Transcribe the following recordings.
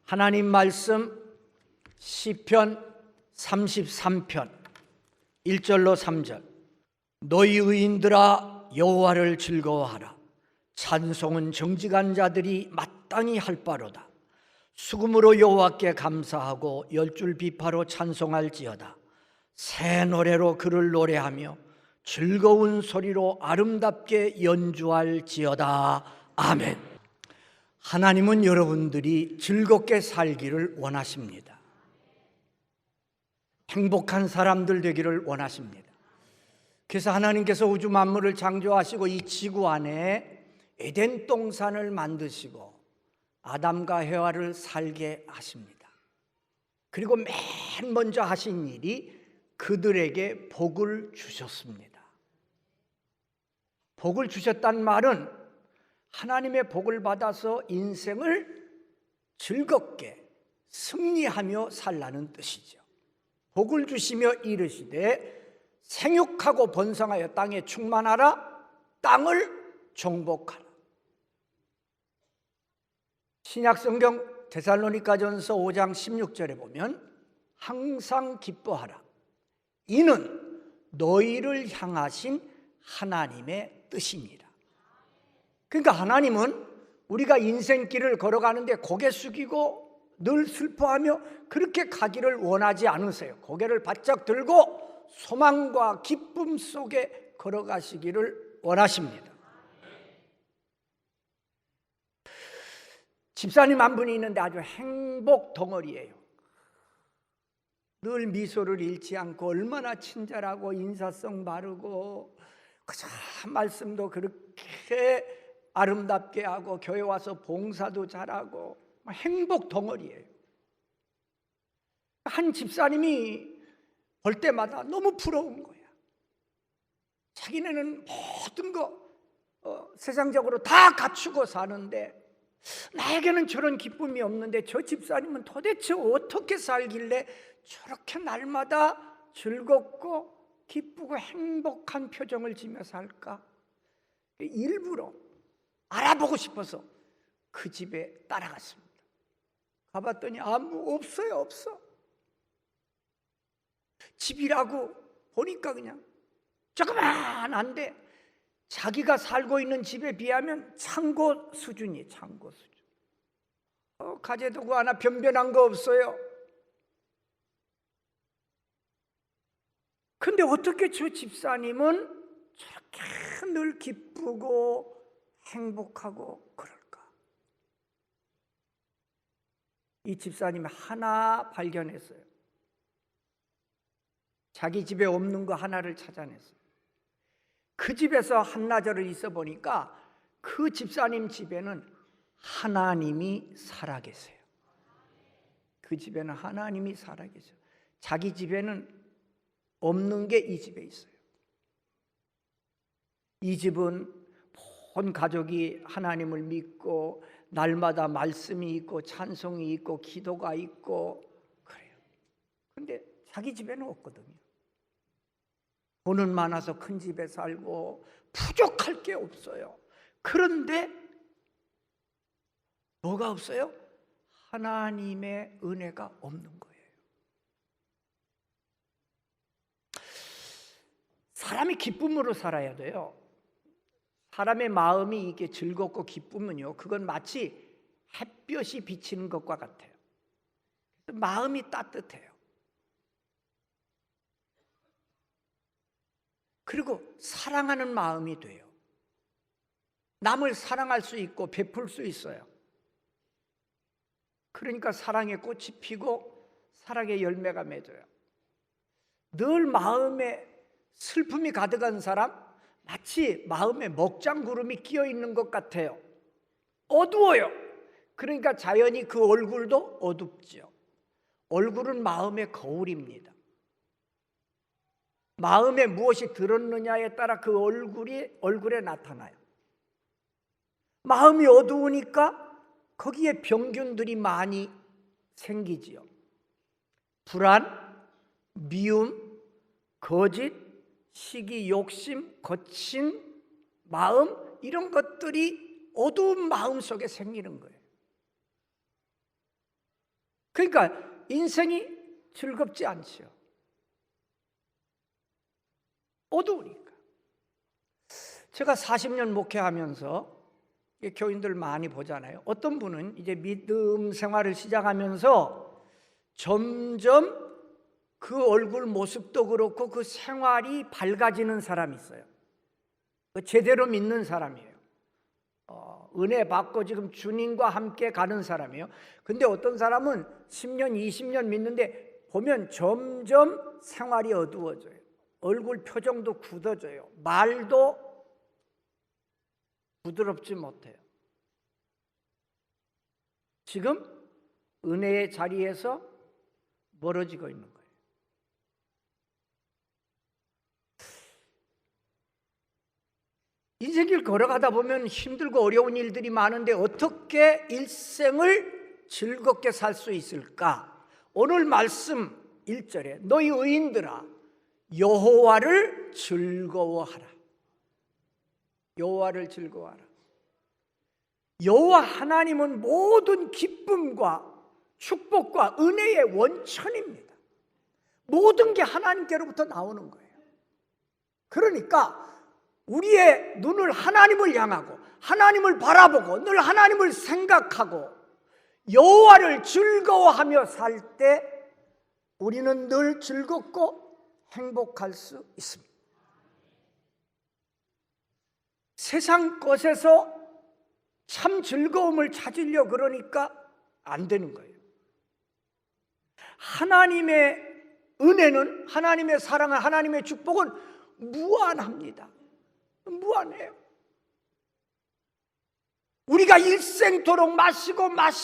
하나님 말씀 시편 33편 1절로 3절. 너희 의인들아 여호와를 즐거워하라. 찬송은 정직한 자들이 마땅히 할 바로다. 수금으로 여호와께 감사하고 열줄 비파로 찬송할지어다. 새 노래로 그를 노래하며 즐거운 소리로 아름답게 연주할지어다. 아멘. 하나님은 여러분들이 즐겁게 살기를 원하십니다. 행복한 사람들 되기를 원하십니다. 그래서 하나님께서 우주 만물을 창조하시고 이 지구 안에 에덴 동산을 만드시고 아담과 해와를 살게 하십니다. 그리고 맨 먼저 하신 일이 그들에게 복을 주셨습니다. 복을 주셨단 말은 하나님의 복을 받아서 인생을 즐겁게 승리하며 살라는 뜻이죠. 복을 주시며 이르시되 생육하고 번성하여 땅에 충만하라. 땅을 정복하라. 신약성경 데살로니가전서 5장 16절에 보면 항상 기뻐하라. 이는 너희를 향하신 하나님의 뜻이니라. 그러니까 하나님은 우리가 인생길을 걸어가는데 고개 숙이고 늘 슬퍼하며 그렇게 가기를 원하지 않으세요. 고개를 바짝 들고 소망과 기쁨 속에 걸어가시기를 원하십니다. 집사님 한 분이 있는데 아주 행복 덩어리예요. 늘 미소를 잃지 않고 얼마나 친절하고 인사성 바르고 그저 말씀도 그렇게 아름답게 하고 교회 와서 봉사도 잘하고 행복 덩어리예요. 한 집사님이 볼 때마다 너무 부러운 거야. 자기네는 모든 거 세상적으로 다 갖추고 사는데 나에게는 저런 기쁨이 없는데 저 집사님은 도대체 어떻게 살길래 저렇게 날마다 즐겁고 기쁘고 행복한 표정을 지며 살까? 일부러 알아보고 싶어서 그 집에 따라갔습니다. 가봤더니 아무 없어요. 없어. 집이라고 보니까 그냥 조그만한데 자기가 살고 있는 집에 비하면 창고 수준이에요. 창고 수준. 가재도구 하나 변변한 거 없어요. 근데 어떻게 저 집사님은 저렇게 늘 기쁘고 행복하고 그럴까? 이 집사님이 하나 발견했어요. 자기 집에 없는 거 하나를 찾아냈어요. 그 집에서 한나절을 있어 보니까 그 집사님 집에는 하나님이 살아계세요. 그 집에는 하나님이 살아계세요. 자기 집에는 없는 게 이 집에 있어요. 이 집은 온 가족이 하나님을 믿고 날마다 말씀이 있고 찬송이 있고 기도가 있고 그래요. 근데 자기 집에는 없거든요. 돈은 많아서 큰 집에 살고 부족할 게 없어요. 그런데 뭐가 없어요? 하나님의 은혜가 없는 거예요. 사람이 기쁨으로 살아야 돼요. 사람의 마음이 이게 즐겁고 기쁘면요, 그건 마치 햇볕이 비치는 것과 같아요. 마음이 따뜻해요. 그리고 사랑하는 마음이 돼요. 남을 사랑할 수 있고 베풀 수 있어요. 그러니까 사랑의 꽃이 피고 사랑의 열매가 맺어요. 늘 마음에 슬픔이 가득한 사람, 마치 마음에 먹장구름이 끼어 있는 것 같아요. 어두워요. 그러니까 자연히 그 얼굴도 어둡죠. 얼굴은 마음의 거울입니다. 마음에 무엇이 들었느냐에 따라 그 얼굴에 나타나요. 마음이 어두우니까 거기에 병균들이 많이 생기지요. 불안, 미움, 거짓, 시기, 욕심, 거친 마음, 이런 것들이 어두운 마음 속에 생기는 거예요. 그러니까 인생이 즐겁지 않지요. 어두우니까. 제가 40년 목회하면서 교인들 많이 보잖아요. 어떤 분은 이제 믿음 생활을 시작하면서 점점 그 얼굴 모습도 그렇고 그 생활이 밝아지는 사람이 있어요. 제대로 믿는 사람이에요. 은혜 받고 지금 주님과 함께 가는 사람이에요. 근데 어떤 사람은 10년, 20년 믿는데 보면 점점 생활이 어두워져요. 얼굴 표정도 굳어져요. 말도 부드럽지 못해요. 지금 은혜의 자리에서 멀어지고 있는 거예요. 인생길 걸어가다 보면 힘들고 어려운 일들이 많은데 어떻게 일생을 즐겁게 살 수 있을까? 오늘 말씀 1절에 너희 의인들아 여호와를 즐거워하라. 여호와를 즐거워하라. 여호와 하나님은 모든 기쁨과 축복과 은혜의 원천입니다. 모든 게 하나님께로부터 나오는 거예요. 그러니까 우리의 눈을 하나님을 향하고 하나님을 바라보고 늘 하나님을 생각하고 여호와를 즐거워하며 살 때 우리는 늘 즐겁고 행복할 수 있습니다. 세상 것에서 참 즐거움을 찾으려 그러니까 안 되는 거예요. 하나님의 은혜는, 하나님의 사랑은, 하나님의 축복은 무한합니다. 무한해요. 우리가 일생토록 마셔도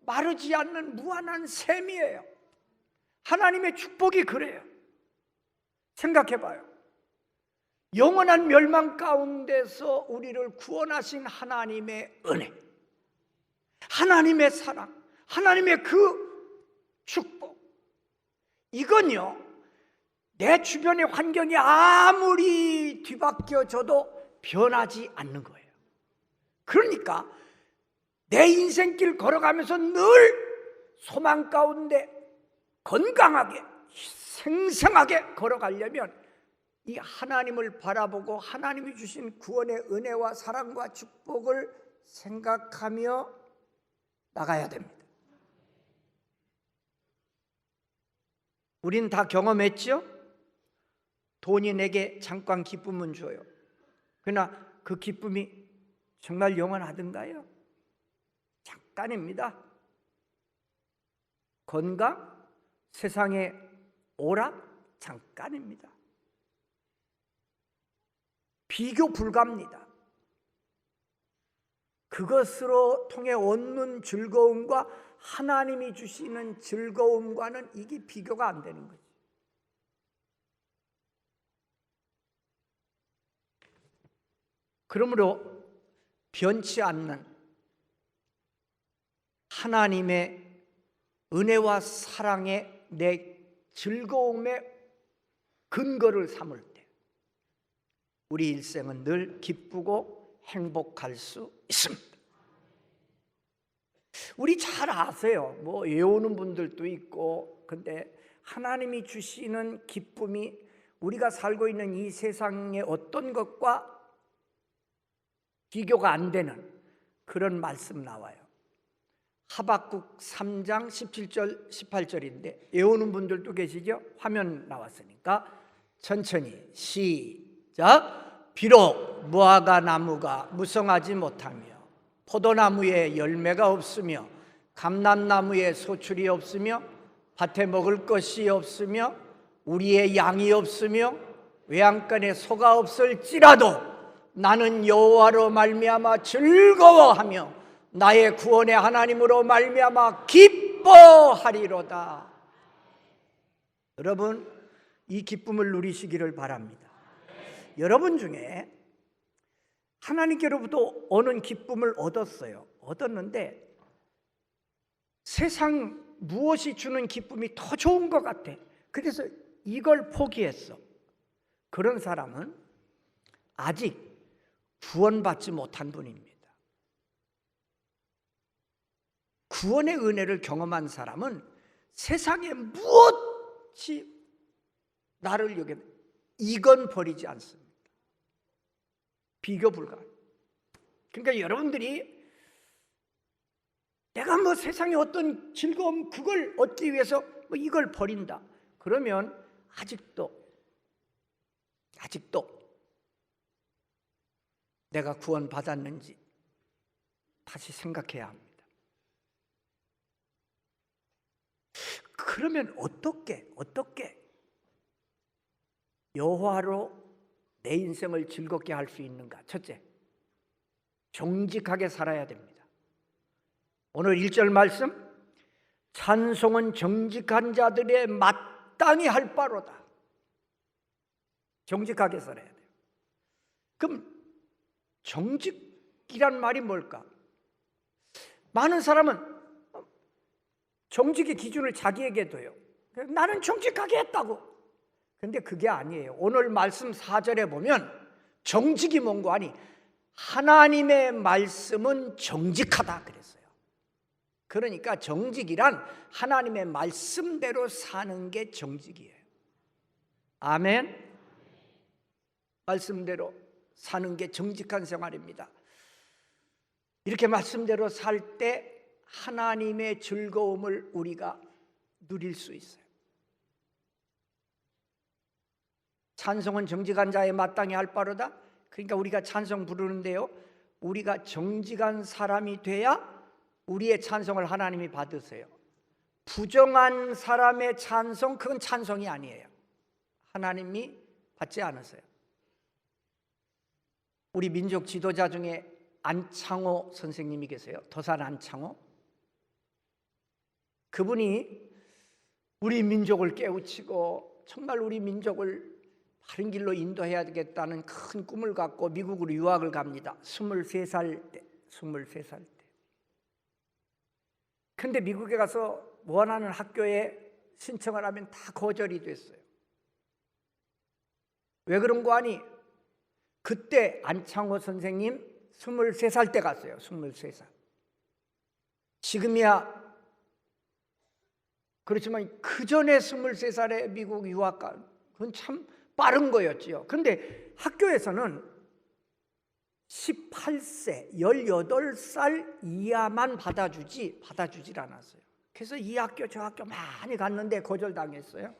마르지 않는 무한한 샘이에요. 하나님의 축복이 그래요. 생각해봐요. 영원한 멸망 가운데서 우리를 구원하신 하나님의 은혜, 하나님의 사랑, 하나님의 그 축복, 이건요 내 주변의 환경이 아무리 뒤바뀌어져도 변하지 않는 거예요. 그러니까 내 인생길 걸어가면서 늘 소망 가운데 건강하게 생생하게 걸어가려면 이 하나님을 바라보고 하나님이 주신 구원의 은혜와 사랑과 축복을 생각하며 나가야 됩니다. 우린 다 경험했죠? 돈이 내게 잠깐 기쁨은 줘요. 그러나 그 기쁨이 정말 영원하던가요? 잠깐입니다. 건강, 세상의 오락, 잠깐입니다. 비교 불가합니다. 그것으로 통해 얻는 즐거움과 하나님이 주시는 즐거움과는 이게 비교가 안 되는 거죠. 그러므로 변치 않는 하나님의 은혜와 사랑에 내 즐거움의 근거를 삼을 때 우리 일생은 늘 기쁘고 행복할 수 있습니다. 우리 잘 아세요. 뭐 외우는 분들도 있고, 근데 하나님이 주시는 기쁨이 우리가 살고 있는 이 세상의 어떤 것과 비교가 안 되는 그런 말씀 나와요. 하박국 3장 17절 18절인데 외우는 분들도 계시죠? 화면 나왔으니까 천천히 시작. 비록 무화과 나무가 무성하지 못하며 포도나무에 열매가 없으며 감람나무에 소출이 없으며 밭에 먹을 것이 없으며 우리의 양이 없으며 외양간에 소가 없을지라도 나는 여호와로 말미암아 즐거워하며 나의 구원의 하나님으로 말미암아 기뻐하리로다. 여러분, 이 기쁨을 누리시기를 바랍니다. 여러분 중에 하나님께로부터 오는 기쁨을 얻었는데 세상 무엇이 주는 기쁨이 더 좋은 것 같아. 그래서 이걸 포기했어. 그런 사람은 아직 구원받지 못한 분입니다. 구원의 은혜를 경험한 사람은 세상에 무엇이 나를 여겨 이건 버리지 않습니다. 비교 불가. 그러니까 여러분들이 내가 뭐 세상에 어떤 즐거움 그걸 얻기 위해서 뭐 이걸 버린다. 그러면 아직도 내가 구원 받았는지 다시 생각해야 합니다. 그러면 어떻게 여호와로 내 인생을 즐겁게 할 수 있는가? 첫째, 정직하게 살아야 됩니다. 오늘 1절 말씀, 찬송은 정직한 자들의 마땅히 할 바로다. 정직하게 살아야 돼요. 그럼 정직이란 말이 뭘까? 많은 사람은 정직의 기준을 자기에게 둬요. 나는 정직하게 했다고. 근데 그게 아니에요. 오늘 말씀 4절에 보면 정직이 뭔고 하니 하나님의 말씀은 정직하다 그랬어요. 그러니까 정직이란 하나님의 말씀대로 사는 게 정직이에요. 아멘. 말씀대로 사는 게 정직한 생활입니다. 이렇게 말씀대로 살 때 하나님의 즐거움을 우리가 누릴 수 있어요. 찬송은 정직한 자의 마땅히 할 바로다. 그러니까 우리가 찬송 부르는데요, 우리가 정직한 사람이 돼야 우리의 찬송을 하나님이 받으세요. 부정한 사람의 찬송, 그건 찬송이 아니에요. 하나님이 받지 않으세요. 우리 민족 지도자 중에 안창호 선생님이 계세요. 도산 안창호. 그분이 우리 민족을 깨우치고 정말 우리 민족을 바른 길로 인도해야 되겠다는 큰 꿈을 갖고 미국으로 유학을 갑니다. 23살 때. 근데 미국에 가서 원하는 학교에 신청을 하면 다 거절이 됐어요. 왜 그런 거 아니? 그때 안창호 선생님 23살 때 갔어요. 23살. 지금이야 그렇지만 그 전에 23살에 미국 유학 가, 그건 참 빠른 거였지요. 그런데 학교에서는 18세, 18살 이하만 받아주질 않았어요. 그래서 이 학교 저 학교 많이 갔는데 거절당했어요.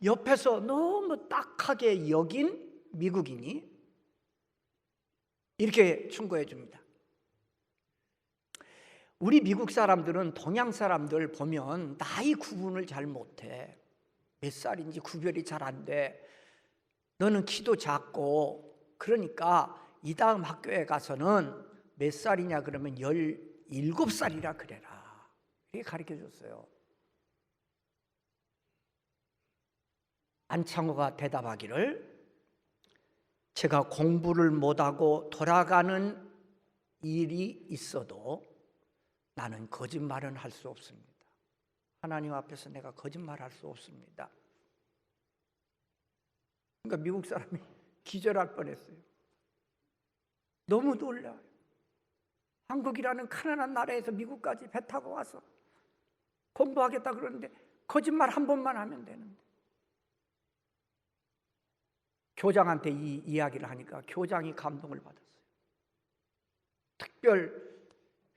옆에서 너무 딱하게 여긴 미국인이 이렇게 충고해 줍니다. 우리 미국 사람들은 동양 사람들 보면 나이 구분을 잘 못해. 몇 살인지 구별이 잘 안 돼. 너는 키도 작고, 그러니까 이 다음 학교에 가서는 몇 살이냐 그러면 17살이라 그래라. 이렇게 가르쳐 줬어요. 안창호가 대답하기를, 제가 공부를 못하고 돌아가는 일이 있어도 나는 거짓말은 할 수 없습니다. 하나님 앞에서 내가 거짓말할 수 없습니다. 그러니까 미국 사람이 기절할 뻔했어요. 너무 놀라요. 한국이라는 가난한 나라에서 미국까지 배 타고 와서 공부하겠다 그러는데 거짓말 한 번만 하면 되는데. 교장한테 이 이야기를 하니까 교장이 감동을 받았어요. 특별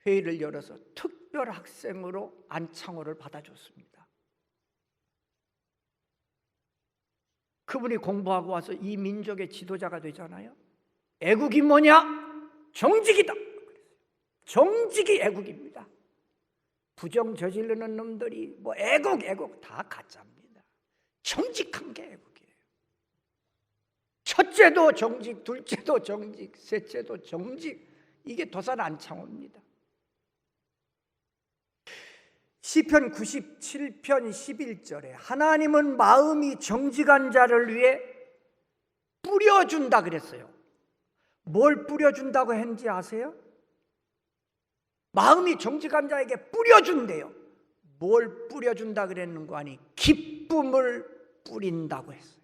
회의를 열어서 특별 학생으로 안창호를 받아줬습니다. 그분이 공부하고 와서 이 민족의 지도자가 되잖아요. 애국이 뭐냐? 정직이다. 정직이 애국입니다. 부정 저지르는 놈들이 뭐 애국 다 가짜입니다. 정직한 게 애국이에요. 첫째도 정직, 둘째도 정직, 셋째도 정직. 이게 도산 안창호입니다. 시편 97편 11절에 하나님은 마음이 정직한 자를 위해 뿌려준다 그랬어요. 뭘 뿌려준다고 했는지 아세요? 마음이 정직한 자에게 뿌려준대요. 뭘 뿌려준다 그랬는 거 아니? 기쁨을 뿌린다고 했어요.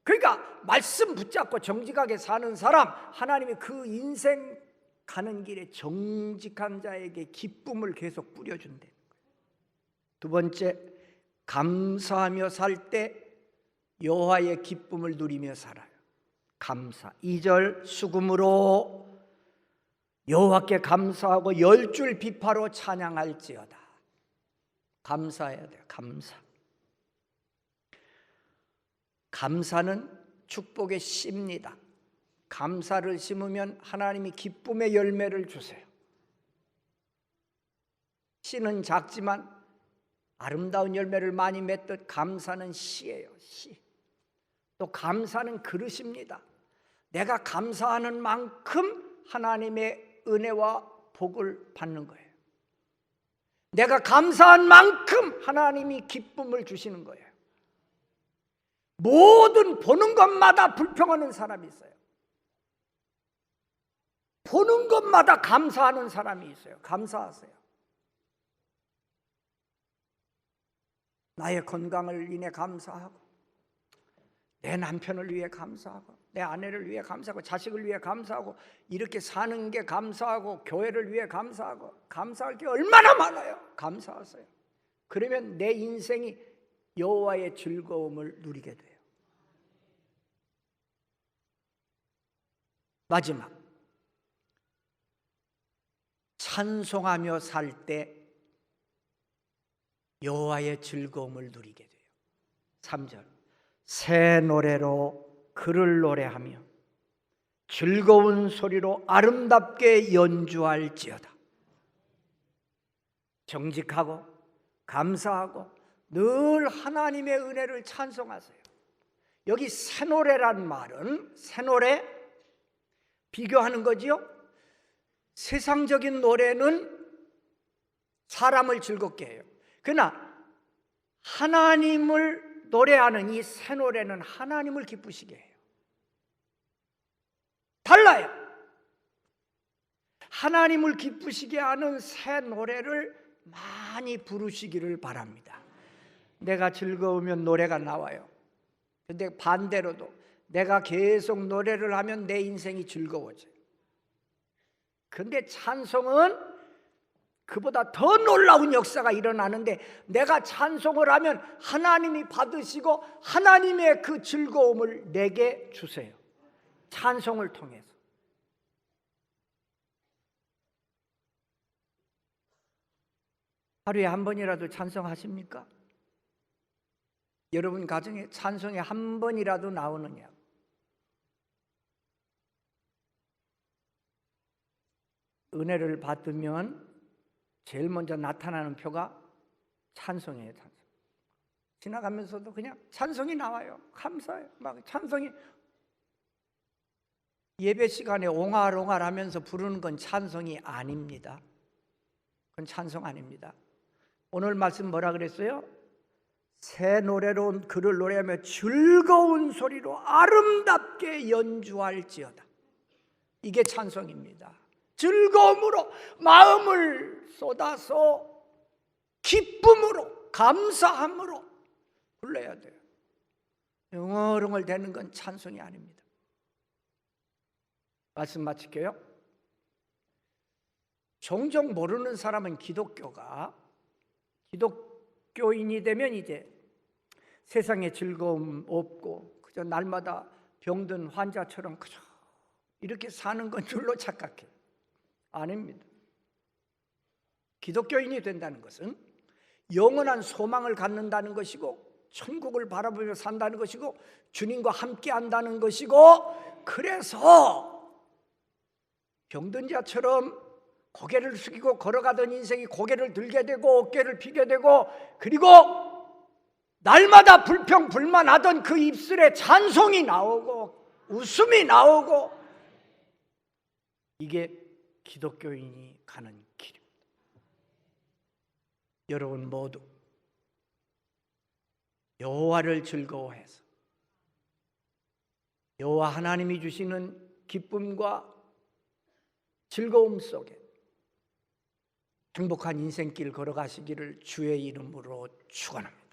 그러니까 말씀 붙잡고 정직하게 사는 사람, 하나님이 그 인생 가는 길에 정직한 자에게 기쁨을 계속 뿌려준대. 두 번째, 감사하며 살 때 여호와의 기쁨을 누리며 살아요. 감사. 2절, 수금으로 여호와께 감사하고 10줄 비파로 찬양할지어다. 감사해야 돼요. 감사. 감사는 축복의 씨입니다. 감사를 심으면 하나님이 기쁨의 열매를 주세요. 씨는 작지만 아름다운 열매를 많이 맺듯 감사는 씨예요. 씨. 또 감사는 그릇입니다. 내가 감사하는 만큼 하나님의 은혜와 복을 받는 거예요. 내가 감사한 만큼 하나님이 기쁨을 주시는 거예요. 모든 보는 것마다 불평하는 사람이 있어요. 보는 것마다 감사하는 사람이 있어요. 감사하세요. 나의 건강을 인해 감사하고, 내 남편을 위해 감사하고, 내 아내를 위해 감사하고, 자식을 위해 감사하고, 이렇게 사는 게 감사하고, 교회를 위해 감사하고, 감사할 게 얼마나 많아요. 감사하세요. 그러면 내 인생이 여호와의 즐거움을 누리게 돼요. 마지막, 찬송하며 살 때 여호와의 즐거움을 누리게 돼요. 3절, 새 노래로 그를 노래하며 즐거운 소리로 아름답게 연주할지어다. 정직하고 감사하고 늘 하나님의 은혜를 찬송하세요. 여기 새 노래란 말은, 새 노래 비교하는 거지요. 세상적인 노래는 사람을 즐겁게 해요. 그러나 하나님을 노래하는 이 새 노래는 하나님을 기쁘시게 해요. 달라요. 하나님을 기쁘시게 하는 새 노래를 많이 부르시기를 바랍니다. 내가 즐거우면 노래가 나와요. 근데 반대로도 내가 계속 노래를 하면 내 인생이 즐거워져요. 근데 찬송은 그보다 더 놀라운 역사가 일어나는데, 내가 찬송을 하면 하나님이 받으시고 하나님의 그 즐거움을 내게 주세요. 찬송을 통해서. 하루에 한 번이라도 찬송하십니까? 여러분 가정에 찬송이 한 번이라도 나오느냐? 은혜를 받으면 제일 먼저 나타나는 표가 찬송이에요. 찬송. 지나가면서도 그냥 찬송이 나와요. 감사해요. 막 찬송이, 예배 시간에 옹알옹알 하면서 부르는 건 찬송이 아닙니다. 그건 찬송 아닙니다. 오늘 말씀 뭐라 그랬어요? 새 노래로 그를 노래하며 즐거운 소리로 아름답게 연주할지어다. 이게 찬송입니다. 즐거움으로 마음을 쏟아서 기쁨으로 감사함으로 불러야 돼요. 응얼응얼 대는 건 찬송이 아닙니다. 말씀 마칠게요. 종종 모르는 사람은 기독교인이 되면 이제 세상에 즐거움 없고 그저 날마다 병든 환자처럼 그저 이렇게 사는 건 줄로 착각해요. 아닙니다. 기독교인이 된다는 것은 영원한 소망을 갖는다는 것이고, 천국을 바라보며 산다는 것이고, 주님과 함께 한다는 것이고, 그래서 병든 자처럼 고개를 숙이고 걸어가던 인생이 고개를 들게 되고 어깨를 피게 되고, 그리고 날마다 불평 불만하던 그 입술에 찬송이 나오고 웃음이 나오고, 이게 기독교인이 가는 길입니다. 여러분 모두 여호와를 즐거워해서 여호와 하나님이 주시는 기쁨과 즐거움 속에 행복한 인생길 걸어가시기를 주의 이름으로 축원합니다.